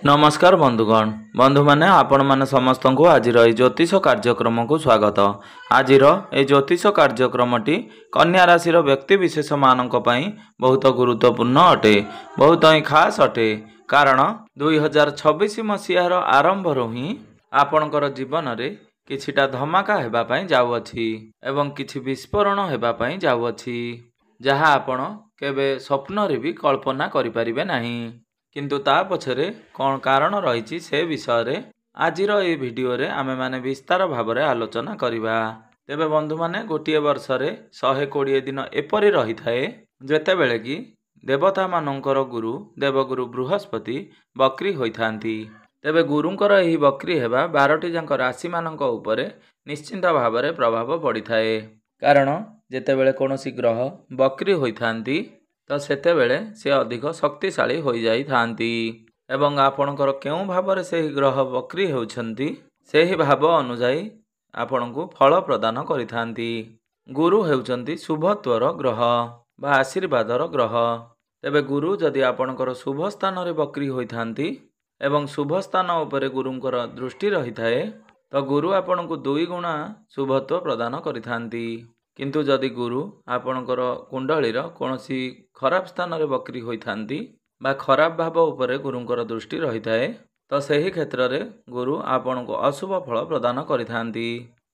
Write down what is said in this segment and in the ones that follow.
नमस्कार बंधुगण बंधु माने आपण माने समस्त को आज ज्योतिष कार्यक्रम को स्वागत। आज ज्योतिष कार्यक्रमटी कन्या राशि व्यक्ति विशेष मानक पई बहुत गुरुत्वपूर्ण अटे, बहुत ही खास अटे। कारण 2026 मसीहार आरंभ ही आपणकर जीवन रे किछिटा धमाका हेबा पई जाउअछि एवं किछि विस्फोरण हेबा पई जाउअछि, जहा आपण केबे स्वप्न रे भी कल्पना करि परिबे नाही। किंतु ता पछरे कौन कारण रही से विषय रे आजिर ए वीडियो रे आमे माने विस्तार भाव में आलोचना करिबा। तेबे बंधु माने गोटिए वर्ष रे 120 दिन एपरि रही थाए जेते बेले कि देवता मानकर गुरु देवगुरु बृहस्पति बक्री होइथांती। तेबे गुरुंकर एही बक्री हेबा 12टी जांक राशि मानक उपरे निश्चिंत भाव में प्रभाव पड़ी थाए। कारण जेते बेले कोनोसी ग्रह बक्री होइथांती तो सेते बेले से अधिक शक्तिशाली हो जाई थांती एवं आपणकर केउ भाव में से ग्रह बक्री होउछंती सेही भाव अनुजाई आपणको फल प्रदान करिथांती। गुरु हेउछंती शुभत्वर ग्रह बा आशीर्वादर ग्रह। तेबे गुरु जदि आपणकर शुभ स्थान रे बक्री होइथांती एवं शुभ स्थान उपरे गुरुंकर दृष्टि रही थाए तो गुरु आपणको 2 गुणा शुभत्व प्रदान करिथांती। किंतु जदि गुरु आपणकर कुंडलीर कोनोसी खराब स्थान रे बक्री होइथांती बा खराब भाव उपरे गुरुंकर दृष्टि रही थाए तो सही क्षेत्र रे गुरु आपणको अशुभ फल प्रदान करिथांती।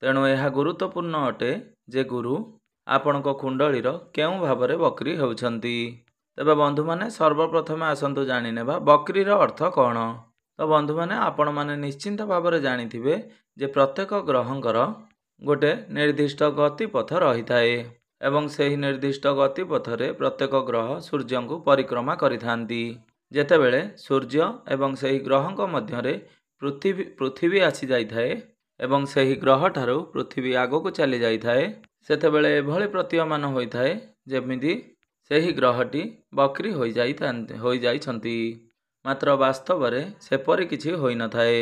तेणु यह गुरुत्वपूर्ण अटे जे गुरु आपणको कुंडलीर केउ भाव रे बक्री होउछंती। तबे बंधु माने सर्वप्रथम आसंतु जानि नेबा बक्रीर अर्थ कौन। तो बंधु माने आपण माने निश्चिंत भाव में जानिथिबे जे प्रत्येक ग्रहंकर गोटे निर्दिष्ट गतिपथ रही थाए एवं सही निर्दिष्ट गतिपथरे प्रत्येक ग्रह सूर्य को परिक्रमा करिथांती। जेतेबेले सूर्य एवं सही ग्रहंक मध्यरे पृथ्वी आसी जाई थाए एवं सही ग्रह ठारू पृथ्वी आगो को चली जाई थाए सेतेबेले एभली प्रतीयमान होई थाए जेमिति सही ग्रहटी बक्री होई जाइछंती। मात्र वास्तव रे सेपरि किछि होई न थाए,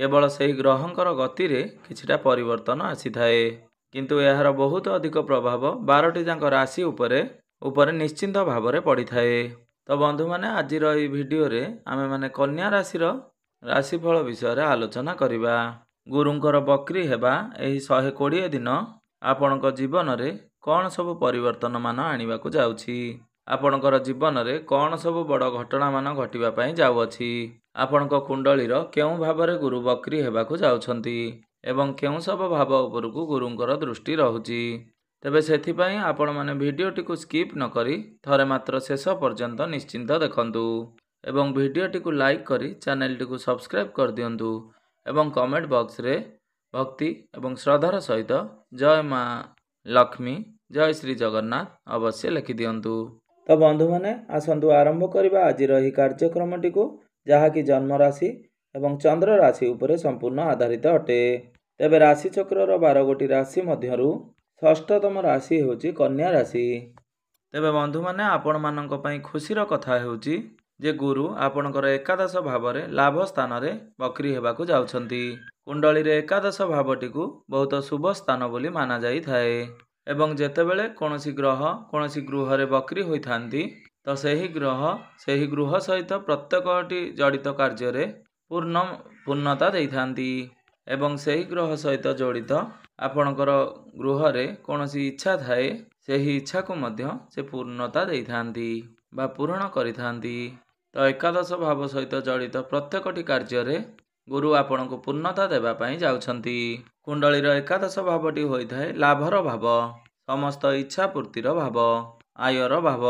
केवल सही ग्रहंकर गति रे किछिटा परिवर्तन आसी थाए। किंतु यार बहुत अधिक प्रभाव 12टी जांक राशि उपरे निश्चिंत भाव में पड़ी थाए। तो बंधु माने आजिर ए वीडियो रे आमे माने कन्या राशि राशिफल विषय रे आलोचना करिबा। गुरुंकर बक्री हेबा एही 120 दिन आपणक जीवन रे कौन सब परिवर्तन मान आनिबा को जाउछि, आपणकर जीवन रे कौन सब बड़ घटना मान घटिबा पई जाउछि, आपणक कुंडलीर केउ भाव रे गुरु बक्री हेबा को जाउछंती एवं केउ सब भाव उपरकू गुरुंकर दृष्टि रहुछि। तेबे सेथिपाई आपण माने वीडियोटी को स्किप न करी थरे मात्र शेष पर्यंत निश्चिंत देखंतु एवं वीडियोटी को लाइक करी चैनलटी को सब्सक्राइब कर दियंतु एवं कमेंट बॉक्स रे भक्ति एवं श्रद्धार सहित जय मां लक्ष्मी जय श्री जगन्नाथ अवश्य लिखि दियंतु। तो बंधु माने आसंतु आरंभ करबा आजिर एही कार्यक्रमटी को, जहा कि जन्म राशि एवं चंद्र राशि उपरे संपूर्ण आधारित अटे। तेबे राशि चक्र 12 गोटी राशि मध्यरु षष्ठतम राशि होची कन्या राशि। तेबे बंधु माने आपण मानक पई खुशीर कथा हेउची जे गुरु आपणकर एकादश भाव रे लाभ स्थान रे बक्री हेबाकू जाउछंती। कुंडली रे एकादश भावटी को बहुत शुभ स्थान बोली माना जाई थाए एवं जेतेबेले कोनोसी ग्रह कोनोसी गृह रे बक्री होइथांती तो सही गृह सहित प्रत्येकटी जड़ित कार्य रे पूर्णता देइथांती एवं सही ग्रह सहित जड़ित आपणकर गृह रे कोनोसी इच्छा थाए सही इच्छा को मध्य से पूर्णता देइथांती बा पूर्ण करिथांती। तो एकादश भाव सहित जड़ित प्रत्येकटी कार्य रे गुरु आपण को पूर्णता देबा पई जाउछंती। कुंडलीर एकादश भावटी होई थाए लाभर भाव, समस्त इच्छा पूर्तिर भाव, आयर भाव।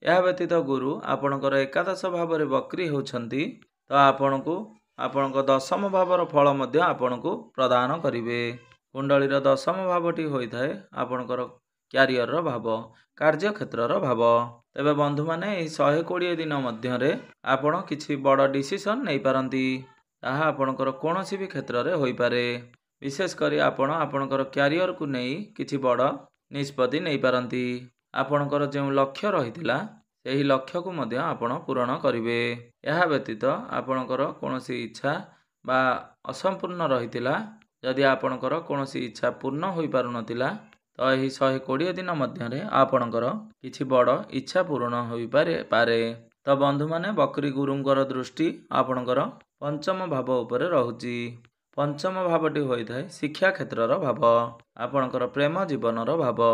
यह व्यतीत गुरु आपणकर एकादश भाव रे बक्री होउछंती तो आपणको दशम भावर फल मध्य आपणको प्रदान करिवे। कुंडलीर दशम भावटी होई थाए आपणकर क्यारियर भाव, कार्य क्षेत्रर भाव। तेबे बंधु माने 120 दिन मध्य रे आपण किछि बड़ डिसीजन नै पारंती, ताहा आपणकर कोनोसी भी क्षेत्र रे होई पारे। विशेष करी आपणकर क्यारियर को नै किछि बड़ निष्पत्ति नै पारंती। आपणकर जे लक्ष्य रहितिला सेही लक्ष्य को मध्य आपण पूर्ण करिवे। यह व्यतीत आपणकर कोनोसी इच्छा बा असंपूर्ण रहितिला, जदि आपणकर कोनोसी इच्छा पूर्ण होई पारुनतिला तो यही 120 दिन मध्य आपणकर किछि बड़ इच्छा पूर्ण होई पारे। ତ ବନ୍ଧୁମାନେ ବକ୍ରି ଗୁରୁଙ୍କର ଦୃଷ୍ଟି ଆପଣଙ୍କର ପଞ୍ଚମ ଭାବ ଉପରେ ରହୁଛି। ପଞ୍ଚମ ଭାବଟି ହୋଇଥାଏ ଶିକ୍ଷା କ୍ଷେତ୍ରର ଭାବ, ଆପଣଙ୍କର ପ୍ରେମ ଜୀବନର ଭାବ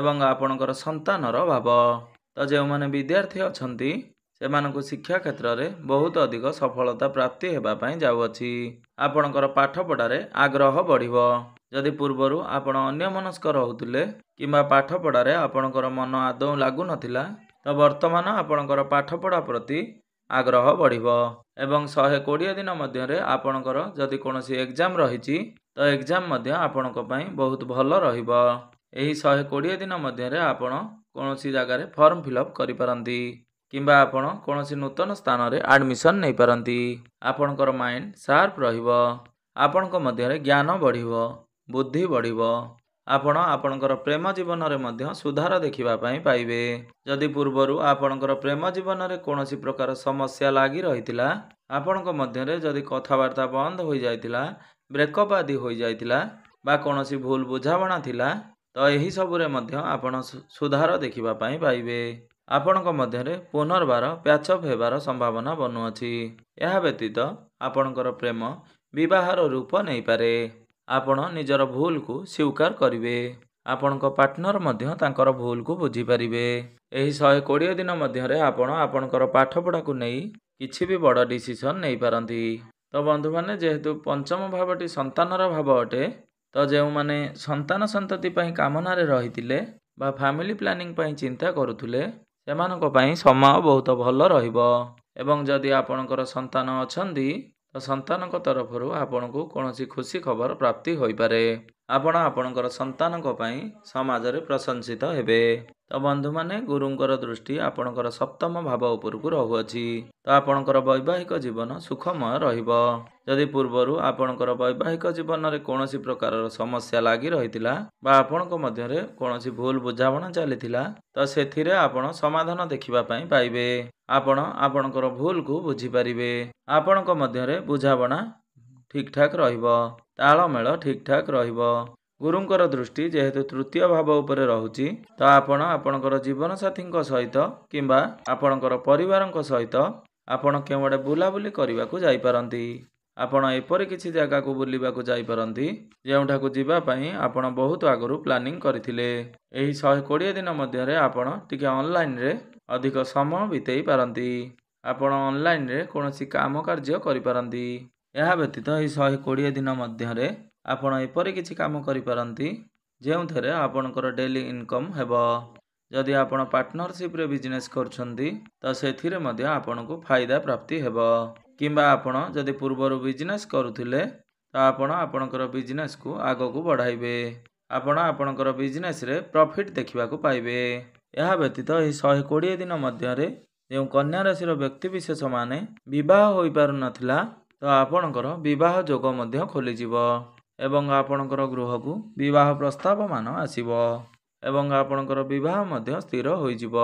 ଏବଂ ଆପଣଙ୍କର ସନ୍ତାନର ଭାବ। ତ ଯେଉଁମାନେ ବିଦ୍ୟାର୍ଥୀ ଅଛନ୍ତି ସେମାନଙ୍କୁ ଶିକ୍ଷା କ୍ଷେତ୍ରରେ ବହୁତ ଅଧିକ ସଫଳତା ପ୍ରାପ୍ତି ହେବା ପାଇଁ ଯାଉଅଛି। ଆପଣଙ୍କର ପାଠପଢ଼ାରେ ଆଗ୍ରହ ବଢ଼ିବ। ଯଦି ପୂର୍ବରୁ ଆପଣ ଅନ୍ୟମନସ୍କ ରହୁଥିଲେ କିମ୍ବା ପାଠପଢ଼ାରେ ଆପଣଙ୍କର ମନ ଆଦୌ ଲାଗୁନଥିଲା, ତ ବର୍ତ୍ତମାନ ଆପଣଙ୍କର ପାଠପଢ଼ା ପ୍ରତି ଆଗ୍ରହ ବଢ଼ିବ ଏବଂ 120 ଦିନ ମଧ୍ୟରେ ଆପଣଙ୍କର ଯଦି କୌଣସି ଏକ୍ଜାମ୍ ରହିଛି ତ ଏକ୍ଜାମ୍ ମଧ୍ୟ ଆପଣଙ୍କ ପାଇଁ ବହୁତ ଭଲ ରହିବ। ଏହି 120 ଦିନ ମଧ୍ୟରେ ଆପଣ କୌଣସି ଜାଗାରେ ଫର୍ମ ଫିଲ୍ଅପ୍ କରିପାରନ୍ତି କିମ୍ବା ଆପଣ କୌଣସି ନୂତନ ସ୍ଥାନରେ ଆଡ଼ମିସନ୍ ନେଇପାରନ୍ତି। ଆପଣଙ୍କର ମାଇଣ୍ଡ ସାର୍ପ ରହିବ, ଆପଣଙ୍କ ମଧ୍ୟରେ ଜ୍ଞାନ ବଢ଼ିବ, ବୁଦ୍ଧି ବଢ଼ିବ। ଆପଣ ଆପଣଙ୍କର ପ୍ରେମ ଜୀବନରେ ମଧ୍ୟ ସୁଧାର ଦେଖିବା ପାଇଁ ପାଇବେ। ଯଦି ପୂର୍ବରୁ ଆପଣଙ୍କର ପ୍ରେମ ଜୀବନରେ କୌଣସି ପ୍ରକାର ସମସ୍ୟା ଲାଗି ରହିଥିଲା, ଆପଣଙ୍କ ମଧ୍ୟରେ ଯଦି କଥାବାର୍ତ୍ତା ବନ୍ଦ ହୋଇଯାଇଥିଲା, ବ୍ରେକଅପ୍ ଆଦି ହୋଇଯାଇଥିଲା ବା କୌଣସି ଭୁଲ ବୁଝାମଣା ଥିଲା, ତ ଏହି ସବୁରେ ମଧ୍ୟ ଆପଣ ସୁଧାର ଦେଖିବା ପାଇଁ ପାଇବେ। ଆପଣଙ୍କ ମଧ୍ୟରେ ପୁନର୍ବାର ପ୍ୟାଚଅପ୍ ହେବାର ସମ୍ଭାବନା ବନୁଅଛି। ଏହା ବ୍ୟତୀତ ଆପଣଙ୍କର ପ୍ରେମ ବିବାହର ରୂପ ନେଇପାରେ। ଆପଣ ନିଜର ଭୁଲକୁ ସ୍ୱୀକାର କରିବେ। ଆପଣଙ୍କ ପାର୍ଟନର ମଧ୍ୟ ତାଙ୍କର ଭୁଲକୁ ବୁଝିପାରିବେ। ଏହି 120 ଦିନ ମଧ୍ୟରେ ଆପଣ ଆପଣଙ୍କର ପାଠପଢ଼ାକୁ ନେଇ କିଛି ବି ବଡ଼ ଡିସିସନ୍ ନେଇପାରନ୍ତି। ତ ବନ୍ଧୁମାନେ, ଯେହେତୁ ପଞ୍ଚମ ଭାବଟି ସନ୍ତାନର ଭାବ ଅଟେ, ତ ଯେଉଁମାନେ ସନ୍ତାନ ସନ୍ତତି ପାଇଁ କାମନାରେ ରହିଥିଲେ ବା ଫ୍ୟାମିଲି ପ୍ଲାନିଂ ପାଇଁ ଚିନ୍ତା କରୁଥିଲେ, ସେମାନଙ୍କ ପାଇଁ ସମୟ ବହୁତ ଭଲ ରହିବ। ଏବଂ ଯଦି ଆପଣଙ୍କର ସନ୍ତାନ ଅଛନ୍ତି ତ ସନ୍ତାନଙ୍କ ତରଫରୁ ଆପଣଙ୍କୁ କୌଣସି ଖୁସି ଖବର ପ୍ରାପ୍ତି ହୋଇପାରେ। ଆପଣ ଆପଣଙ୍କର ସନ୍ତାନଙ୍କ ପାଇଁ ସମାଜରେ ପ୍ରଶଂସିତ ହେବେ। ତ ବନ୍ଧୁମାନେ, ଗୁରୁଙ୍କର ଦୃଷ୍ଟି ଆପଣଙ୍କର ସପ୍ତମ ଭାବ ଉପରକୁ ରହୁଅଛି। ତ ଆପଣଙ୍କର ବୈବାହିକ ଜୀବନ ସୁଖମୟ ରହିବ। ଯଦି ପୂର୍ବରୁ ଆପଣଙ୍କର ବୈବାହିକ ଜୀବନରେ କୌଣସି ପ୍ରକାରର ସମସ୍ୟା ଲାଗି ରହିଥିଲା ବା ଆପଣଙ୍କ ମଧ୍ୟରେ କୌଣସି ଭୁଲ ବୁଝାମଣା ଚାଲିଥିଲା, ତ ସେଥିରେ ଆପଣ ସମାଧାନ ଦେଖିବା ପାଇଁ ପାଇବେ। ଆପଣ ଆପଣଙ୍କର ଭୁଲକୁ ବୁଝିପାରିବେ। ଆପଣଙ୍କ ମଧ୍ୟରେ ବୁଝାମଣା ଠିକ୍ଠାକ୍ ରହିବ, ତାଳମେଳ ଠିକ୍ଠାକ୍ ରହିବ। ଗୁରୁଙ୍କର ଦୃଷ୍ଟି ଯେହେତୁ ତୃତୀୟ ଭାବ ଉପରେ ରହୁଛି, ତ ଆପଣ ଆପଣଙ୍କର ଜୀବନସାଥୀଙ୍କ ସହିତ କିମ୍ବା ଆପଣଙ୍କର ପରିବାରଙ୍କ ସହିତ ଆପଣ କେଉଁଆଡ଼େ ବୁଲାବୁଲି କରିବାକୁ ଯାଇପାରନ୍ତି। ଆପଣ ଏପରି କିଛି ଜାଗାକୁ ବୁଲିବାକୁ ଯାଇପାରନ୍ତି ଯେଉଁଠାକୁ ଯିବା ପାଇଁ ଆପଣ ବହୁତ ଆଗରୁ ପ୍ଲାନିଂ କରିଥିଲେ। ଏହି 120 ଦିନ ମଧ୍ୟରେ ଆପଣ ଟିକେ ଅନଲାଇନରେ ଅଧିକ ସମୟ ବିତେଇ ପାରନ୍ତି। ଆପଣ ଅନଲାଇନରେ କୌଣସି କାମ କାର୍ଯ୍ୟ କରିପାରନ୍ତି। ଏହା ବ୍ୟତୀତ ଏହି 120 ଦିନ ମଧ୍ୟରେ ଆପଣ ଏପରି କିଛି କାମ କରିପାରନ୍ତି ଯେଉଁଥିରେ ଆପଣଙ୍କର ଡେଲି ଇନକମ୍ ହେବ। ଯଦି ଆପଣ ପାର୍ଟନରସିପ୍ରେ ବିଜନେସ୍ କରୁଛନ୍ତି ତ ସେଥିରେ ମଧ୍ୟ ଆପଣଙ୍କୁ ଫାଇଦା ପ୍ରାପ୍ତି ହେବ। କିମ୍ବା ଆପଣ ଯଦି ପୂର୍ବରୁ ବିଜନେସ୍ କରୁଥିଲେ ତ ଆପଣ ଆପଣଙ୍କର ବିଜନେସ୍କୁ ଆଗକୁ ବଢ଼ାଇବେ। ଆପଣ ଆପଣଙ୍କର ବିଜନେସ୍ରେ ପ୍ରଫିଟ୍ ଦେଖିବାକୁ ପାଇବେ। ଏହା ବ୍ୟତୀତ ଏହି 120 ଦିନ ମଧ୍ୟରେ ଯେଉଁ କନ୍ୟା ରାଶିର ବ୍ୟକ୍ତିବିଶେଷମାନେ ବିବାହ ହୋଇପାରୁନଥିଲା, ତ ଆପଣଙ୍କର ବିବାହ ଯୋଗ ମଧ୍ୟ ଖୋଲିଯିବ ଏବଂ ଆପଣଙ୍କର ଗୃହକୁ ବିବାହ ପ୍ରସ୍ତାବମାନ ଆସିବ ଏବଂ ଆପଣଙ୍କର ବିବାହ ମଧ୍ୟ ସ୍ଥିର ହୋଇଯିବ।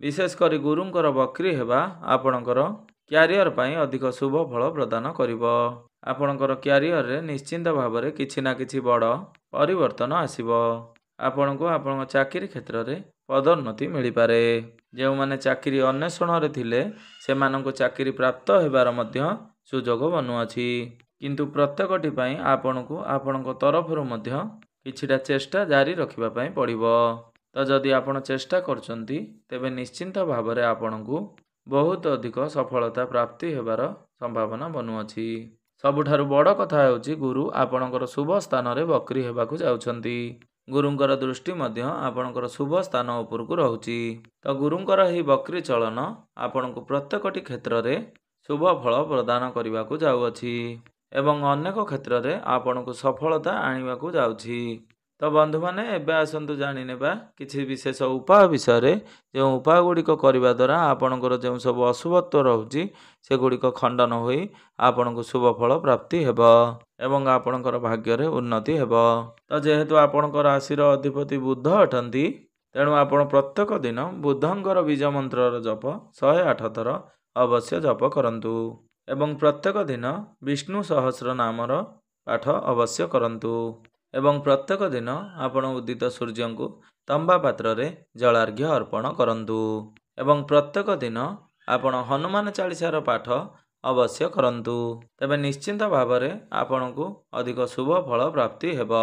ବିଶେଷ କରି ଗୁରୁଙ୍କର ବକ୍ରି ହେବା ଆପଣଙ୍କର କ୍ୟାରିୟର ପାଇଁ ଅଧିକ ଶୁଭ ଫଳ ପ୍ରଦାନ କରିବ। ଆପଣଙ୍କର କ୍ୟାରିୟରରେ ନିଶ୍ଚିନ୍ତ ଭାବରେ କିଛି ନା କିଛି ବଡ଼ ପରିବର୍ତ୍ତନ ଆସିବ। ଆପଣଙ୍କୁ ଆପଣଙ୍କ ଚାକିରି କ୍ଷେତ୍ରରେ ପଦୋନ୍ନତି ମିଳିପାରେ। ଯେଉଁମାନେ ଚାକିରି ଅନ୍ୱେଷଣରେ ଥିଲେ ସେମାନଙ୍କୁ ଚାକିରି ପ୍ରାପ୍ତ ହେବାର ମଧ୍ୟ ସୁଯୋଗ ବନୁଅଛି। କିନ୍ତୁ ପ୍ରତ୍ୟେକଟି ପାଇଁ ଆପଣଙ୍କୁ ଆପଣଙ୍କ ତରଫରୁ ମଧ୍ୟ କିଛିଟା ଚେଷ୍ଟା ଜାରି ରଖିବା ପାଇଁ ପଡ଼ିବ। ତ ଯଦି ଆପଣ ଚେଷ୍ଟା କରୁଛନ୍ତି ତେବେ ନିଶ୍ଚିନ୍ତ ଭାବରେ ଆପଣଙ୍କୁ ବହୁତ ଅଧିକ ସଫଳତା ପ୍ରାପ୍ତି ହେବାର ସମ୍ଭାବନା ବନୁଅଛି। ସବୁଠାରୁ ବଡ଼ କଥା ହେଉଛି ଗୁରୁ ଆପଣଙ୍କର ଶୁଭ ସ୍ଥାନରେ ବକ୍ରି ହେବାକୁ ଯାଉଛନ୍ତି। ଗୁରୁଙ୍କର ଦୃଷ୍ଟି ମଧ୍ୟ ଆପଣଙ୍କର ଶୁଭ ସ୍ଥାନ ଉପରକୁ ରହୁଛି। ତ ଗୁରୁଙ୍କର ଏହି ବକ୍ରି ଚଳନ ଆପଣଙ୍କୁ ପ୍ରତ୍ୟେକଟି କ୍ଷେତ୍ରରେ ଶୁଭ ଫଳ ପ୍ରଦାନ କରିବାକୁ ଯାଉଅଛି ଏବଂ ଅନେକ କ୍ଷେତ୍ରରେ ଆପଣଙ୍କୁ ସଫଳତା ଆଣିବାକୁ ଯାଉଛି। ତ ବନ୍ଧୁମାନେ, ଏବେ ଆସନ୍ତୁ ଜାଣିନେବା କିଛି ବିଶେଷ ଉପାୟ ବିଷୟରେ। ଯେଉଁ ଉପାୟ ଗୁଡ଼ିକ କରିବା ଦ୍ୱାରା ଆପଣଙ୍କର ଯେଉଁ ସବୁ ଅଶୁଭତ୍ୱ ରହୁଛି ସେଗୁଡ଼ିକ ଖଣ୍ଡନ ହୋଇ ଆପଣଙ୍କୁ ଶୁଭ ଫଳ ପ୍ରାପ୍ତି ହେବ ଏବଂ ଆପଣଙ୍କର ଭାଗ୍ୟରେ ଉନ୍ନତି ହେବ। ତ ଯେହେତୁ ଆପଣଙ୍କ ରାଶିର ଅଧିପତି ବୁଧ ଅଟନ୍ତି, ତେଣୁ ଆପଣ ପ୍ରତ୍ୟେକ ଦିନ ବୁଧଙ୍କର ବୀଜ ମନ୍ତ୍ରର ଜପ 108 ଥର ଅବଶ୍ୟ ଜପ କରନ୍ତୁ ଏବଂ ପ୍ରତ୍ୟେକ ଦିନ ବିଷ୍ଣୁ ସହସ୍ର ନାମର ପାଠ ଅବଶ୍ୟ କରନ୍ତୁ ଏବଂ ପ୍ରତ୍ୟେକ ଦିନ ଆପଣ ଉଦିତ ସୂର୍ଯ୍ୟଙ୍କୁ ତମ୍ବା ପାତ୍ରରେ ଜଳାର୍ଘ୍ୟ ଅର୍ପଣ କରନ୍ତୁ ଏବଂ ପ୍ରତ୍ୟେକ ଦିନ ଆପଣ ହନୁମାନ ଚାଳିଶାର ପାଠ ଅବଶ୍ୟ କରନ୍ତୁ। ତେବେ ନିଶ୍ଚିନ୍ତ ଭାବରେ ଆପଣଙ୍କୁ ଅଧିକ ଶୁଭ ଫଳ ପ୍ରାପ୍ତି ହେବ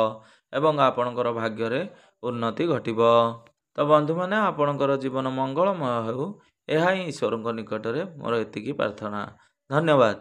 ଏବଂ ଆପଣଙ୍କର ଭାଗ୍ୟରେ ଉନ୍ନତି ଘଟିବ। ତ ବନ୍ଧୁମାନେ, ଆପଣଙ୍କର ଜୀବନ ମଙ୍ଗଳମୟ ହେଉ, ଏହା ହିଁ ଈଶ୍ୱରଙ୍କ ନିକଟରେ ମୋର ଏତିକି ପ୍ରାର୍ଥନା। ଧନ୍ୟବାଦ।